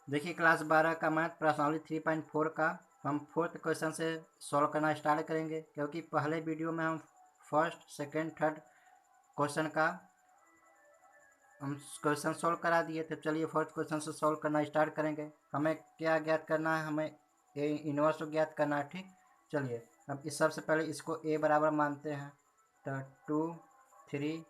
देखिए क्लास 12 का मैथ प्रश्नावली 3.4 का हम फोर्थ क्वेश्चन से सॉल्व करना स्टार्ट करेंगे, क्योंकि पहले वीडियो में हम फर्स्ट सेकंड थर्ड क्वेश्चन का हम क्वेश्चन सॉल्व करा दिए थे। चलिए फोर्थ क्वेश्चन से सॉल्व करना स्टार्ट करेंगे। हमें क्या ज्ञात करना है? हमें ए इनवर्स ज्ञात करना है। ठीक, चलिए अब इस सबसे पहले इसको ए बराबर मानते हैं, तो 2 3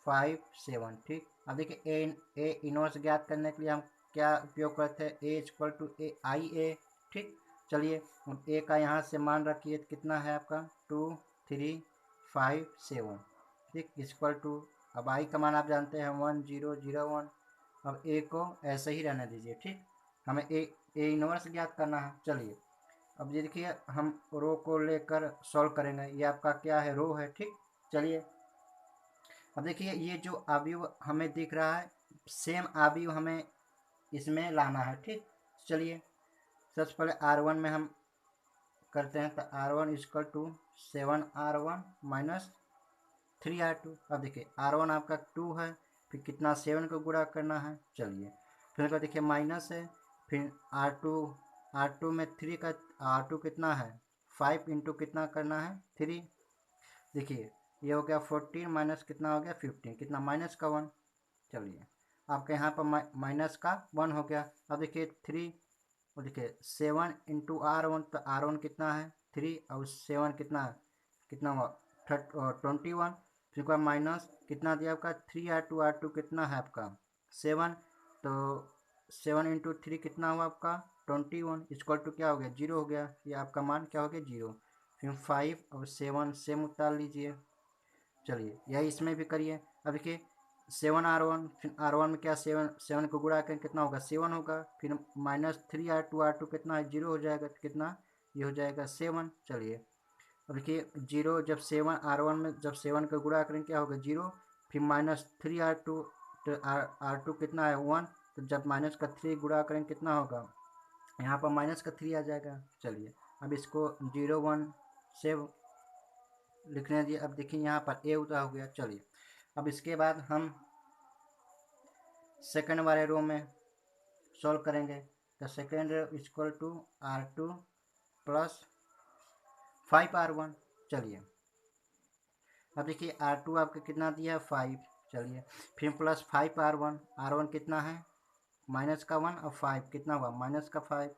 5 7। ठीक, अब देखिए ए इनवर्स ज्ञात करने के लिए हम क्या उपयोग करते हैं? ए इक्वल टू ए आई ए। ठीक, चलिए अब ए का यहाँ से मान रखिए, कितना है आपका 2 3 5 7। ठीक, इक्वल टू, अब आई का मान आप जानते हैं 1 0 0 1। अब ए को ऐसे ही रहने दीजिए। ठीक, हमें ए इनवर्स ज्ञात करना है। चलिए अब ये देखिए हम रो को लेकर सॉल्व करेंगे। ये आपका क्या है? रो है। ठीक, चलिए अब देखिए ये जो अवयव हमें दिख रहा है, सेम अवयव हमें इसमें लाना है। ठीक, चलिए सबसे पहले R1 में हम करते हैं, तो R1 equal to 7R1 minus 3R2। अब देखिए R1 आपका 2 है, फिर कितना 7 को गुणा करना है। चलिए फिर देखिए माइनस है, फिर R2 में 3 का R2 कितना है 5 इंटू कितना करना है 3। देखिए ये हो गया 14 माइनस कितना हो गया 15, कितना माइनस का 1। चलिए आपके यहाँ पर माइनस का 1 हो गया। अब देखिए 3 और देखिए 7 इंटू R1, तो R1 कितना है 3 और 7 कितना है, कितना हुआ 21। फिर का माइनस कितना दिया आपका 3R2, R2 कितना है आपका 7, तो 7 इंटू 3 कितना हुआ आपका 21, इक्वल टू क्या हो गया 0 हो गया। ये आपका मान क्या हो गया 0। फिर 5 और 7 सेम उतार लीजिए। चलिए यही इसमें भी करिए। अब देखिए 7R1, फिर R1 में क्या 7 को गुणा करें कितना होगा 7 होगा। फिर माइनस 3R2, R2 कितना है 0 हो जाएगा, तो कितना ये हो जाएगा 7। चलिए अब देखिए 0 जब 7R1 में जब 7 को गुणा करें क्या होगा 0। फिर माइनस 3R2, तो R2 कितना है 1, तो जब माइनस का 3 गुणा करें कितना होगा, यहाँ पर माइनस का 3 आ जाएगा। चलिए अब इसको 0 1 से लिखने दिए। अब देखिए यहाँ पर ए उतार हो गया। चलिए अब इसके बाद हम सेकंड वाले रो में सॉल्व करेंगे, तो second row equal to R2 plus 5R1। चलिए अब देखिए R2 आपका कितना दिया है 5। चलिए फिर प्लस 5R1, R1 कितना है माइनस का 1 और 5 कितना हुआ माइनस का 5,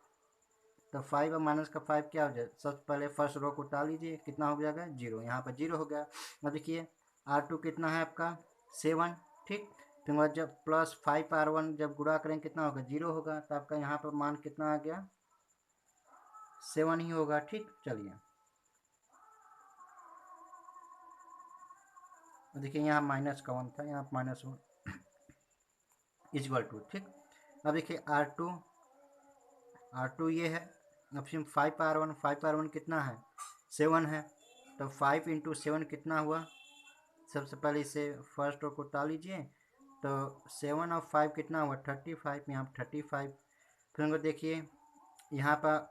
तो 5 और माइनस का 5 क्या हो जाए, सबसे पहले फर्स्ट रो को उतार लीजिए, कितना हो जाएगा 0, यहाँ पर 0 हो गया। अब देखिए R2 कितना है आपका 7। ठीक, फिर बाद जब प्लस 5R1 जब गुणा करेंगे कितना होगा 0 होगा, तो आपका यहाँ पर मान कितना आ गया 7 ही होगा। ठीक, चलिए देखिए यहाँ माइनस का 1 था, यहाँ माइनस 1 इक्वल टू। ठीक, अब देखिए R2 ये है। अब फिर 5R1 कितना है 7 है, तो 5 इंटू 7 कितना हुआ, सबसे पहले इसे फर्स्ट रो को उतार लीजिए, तो 7 और 5 कितना हुआ 35, यहाँ पर 35। फिर उनको देखिए यहाँ पर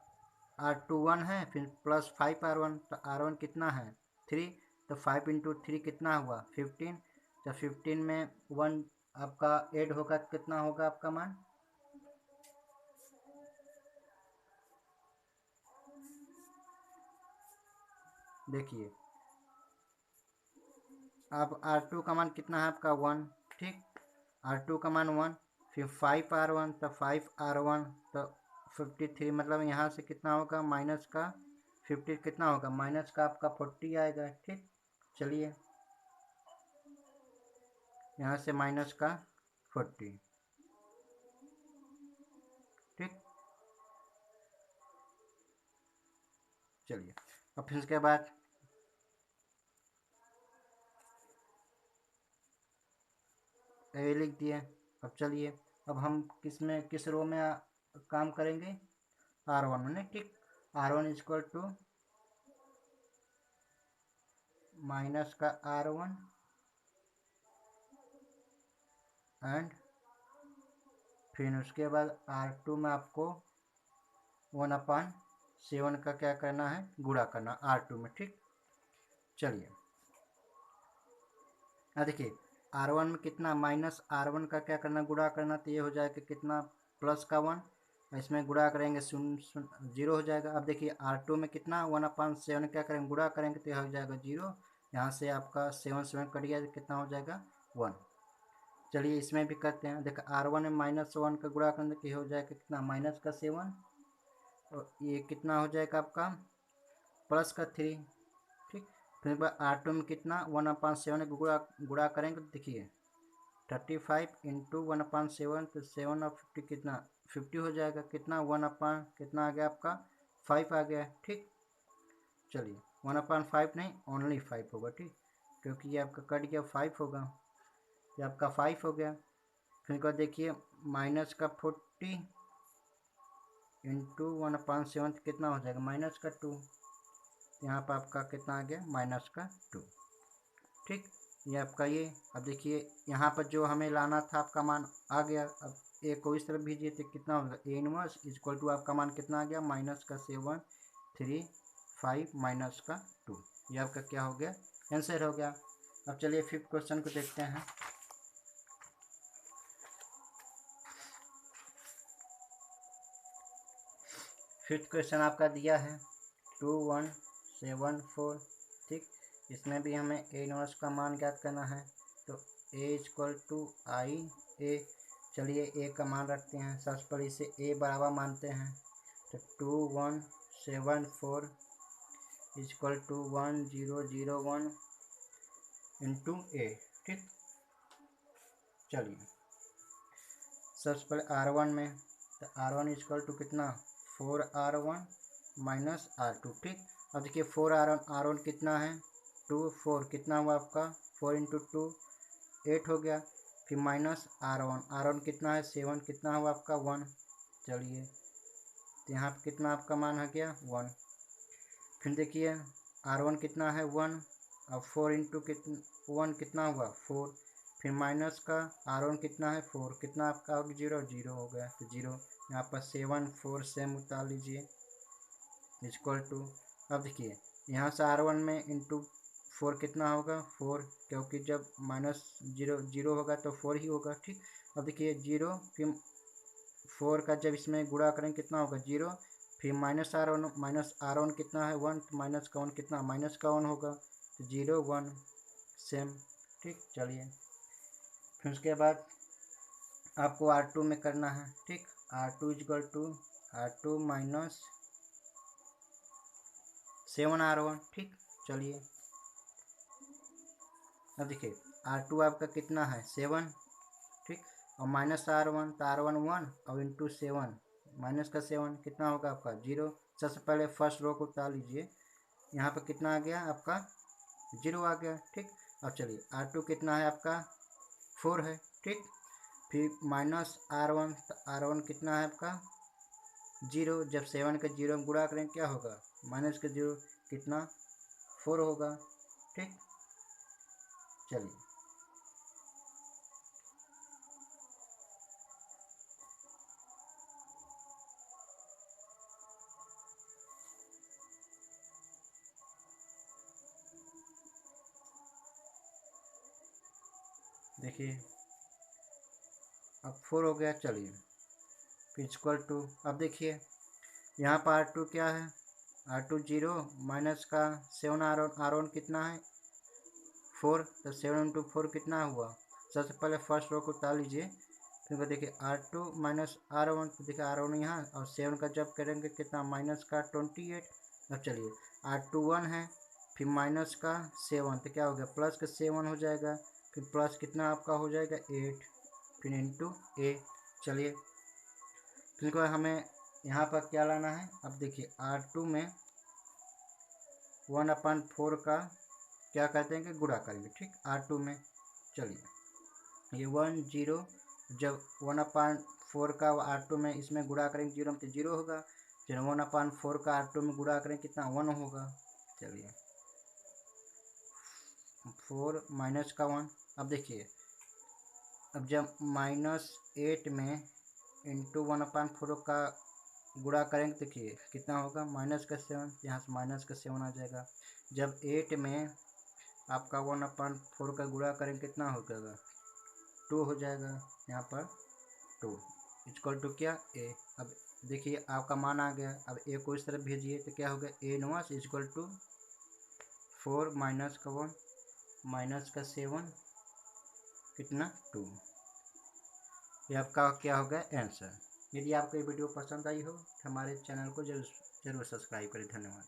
R2 1 है, फिर प्लस 5R1, तो R1 कितना है 3, तो 5 इंटू 3 कितना हुआ 15, तो 15 में 1 आपका ऐड होगा, कितना होगा आपका मान, देखिए अब R2 का मान कितना है आपका 1। ठीक, R2 का मान 1, फिर 5R1, तो 5R1 तो 53, मतलब यहाँ से कितना होगा माइनस का 50, कितना होगा माइनस का आपका 40 आएगा। ठीक, चलिए यहाँ से माइनस का 40। ठीक, चलिए अब फिर उसके बाद ए लिख दिए। अब चलिए अब हम किस रो में काम करेंगे R1 में। ठीक, R1 इक्वल टू माइनस का R1 एंड फिर उसके बाद R2 में आपको 1/7 का क्या करना है गुणा करना R2 में। ठीक, चलिए देखिए R1 में कितना माइनस R1 का क्या करना गुणा करना, तो ये हो जाएगा कितना प्लस का 1, इसमें गुणा करेंगे 0 हो जाएगा। अब देखिए R2 में कितना 1/7 क्या करेंगे गुणा करेंगे तो हो जाएगा 0। यहाँ से आपका 7 कट गया, कितना हो जाएगा 1। चलिए इसमें भी करते हैं। देखो R1 में -1 का गुणा करेंगे तो हो जाएगा कितना -7, और ये कितना हो जाएगा आपका +3। ठीक, फिर R2 में कितना 1/7 गुणा करेंगे तो देखिए 35 इंटू 1/7 तो 7 और 50 कितना 50 हो जाएगा। कितना 1 कितना आ गया आपका 5 आ गया। ठीक, चलिए 1/5 नहीं ओनली 5 होगा। ठीक, क्योंकि ये आपका कट गया 5 होगा, ये आपका 5 हो गया। फिर देखिए -40 इंटू 1/7 कितना हो जाएगा -2। यहाँ पर आपका कितना आ गया -2। ठीक, ये आपका ये। अब देखिए यहाँ पर जो हमें लाना था आपका मान आ गया। अब ए को इस तरफ भेजिए तो कितना होगा A इनवर्स इक्वल टू आपका मान कितना आ गया -7 3 5 -2। ये आपका क्या हो गया आंसर हो गया। अब चलिए 5th क्वेश्चन को देखते हैं। फिफ्थ क्वेश्चन आपका दिया है 2 1 7 4। ठीक, इसमें भी हमें A इनवर्स का मान ज्ञात करना है। तो A इक्वल टू आई ए। चलिए A का मान रखते हैं। सबसे पहले इसे A बराबर मानते हैं। तो 2 1 7 4 इक्वल टू 1 0 0 1 इंटू A। ठीक, चलिए सबसे पहले R1 में, तो R1 इक्वल टू कितना 4R1 -R2। ठीक, अब देखिए 4R1 कितना है 2 4 कितना हुआ आपका 4 इंटू 2 8 हो गया। फिर -R1 कितना है 7 कितना हुआ आपका 1। चलिए तो यहाँ पर कितना आपका मान आ गया 1। फिर देखिए R1 कितना है 1, अब 4 इंटू 1 कितना हुआ 4। फिर माइनस का R1 कितना है 4 कितना आपका हो गया 0 हो गया। तो 0 यहाँ पर 7 4 सेम उतार लीजिए इक्वल टू। अब देखिए यहाँ से R1 में इंटू 4 कितना होगा 4, क्योंकि जब -0 होगा तो 4 ही होगा। ठीक, अब देखिए 0 फिर 4 का जब इसमें गुणा करेंगे कितना होगा 0। फिर -R1 कितना है 1, तो माइनस का 1 कितना -1 होगा। तो 0 1 सेम। ठीक, चलिए फिर उसके बाद आपको R2 में करना है। ठीक, R2 equal to R2 -7R1। ठीक, चलिए अब देखिए R2 आपका कितना है 7। ठीक, और -R1 तो R1 1 और इंटू 7 माइनस का 7 कितना होगा आपका 0। सबसे पहले फर्स्ट रो को उतार लीजिए। यहाँ पर कितना आ गया आपका 0 आ गया। ठीक, अब चलिए R2 कितना है आपका 4 है। ठीक, फिर -R1 तो R1 कितना है आपका 0। जब 7 का 0 में गुणा करें क्या होगा माइनस का 0 कितना 4 होगा। ठीक, चलिए देखिए अब 4 हो गया। चलिए फिर इक्वल टू, अब देखिए यहाँ पर R2 क्या है R2 0 माइनस का 7 R1 कितना है 4, तो 7 इंटू 4 कितना हुआ। सबसे पहले फर्स्ट रो को उतार लीजिए। फिर देखिए R2 -R1 तो देखिए R1 यहाँ और 7 का जब करेंगे कितना माइनस का 28। अब चलिए R2 1 है फिर माइनस का 7 तो क्या हो गया प्लस का 7 हो जाएगा। फिर प्लस कितना आपका हो जाएगा 8 फिर इंटू A। चलिए फिर हमें यहाँ पर क्या लाना है। अब देखिए R2 में 1/4 का क्या कहते हैं कि गुणा करेंगे। ठीक, R2 में चलिए ये 1 0 जब 1/4 का R2 में इसमें गुणा करेंगे 0 में तो 0 होगा। फिर 1/4 का R2 में गुणा करेंगे कितना 1 होगा। चलिए 4 माइनस का 1। अब देखिए अब जब -8 में इंटू 1/4 का गुणा करेंगे देखिए कितना होगा -7। यहाँ से -7 आ जाएगा। जब 8 में आपका 1/4 का गुणा करेंगे कितना हो जाएगा 2 हो जाएगा। यहाँ पर 2 इक्वल टू क्या ए। अब देखिए आपका मान आ गया। अब ए को इस तरफ भेजिए तो क्या होगा A inverse equal to 4 minus का 1 माइनस का 7 कितना 2। ये आपका क्या होगा आंसर। यदि आपको ये वीडियो पसंद आई हो तो हमारे चैनल को जरूर सब्सक्राइब करें। धन्यवाद।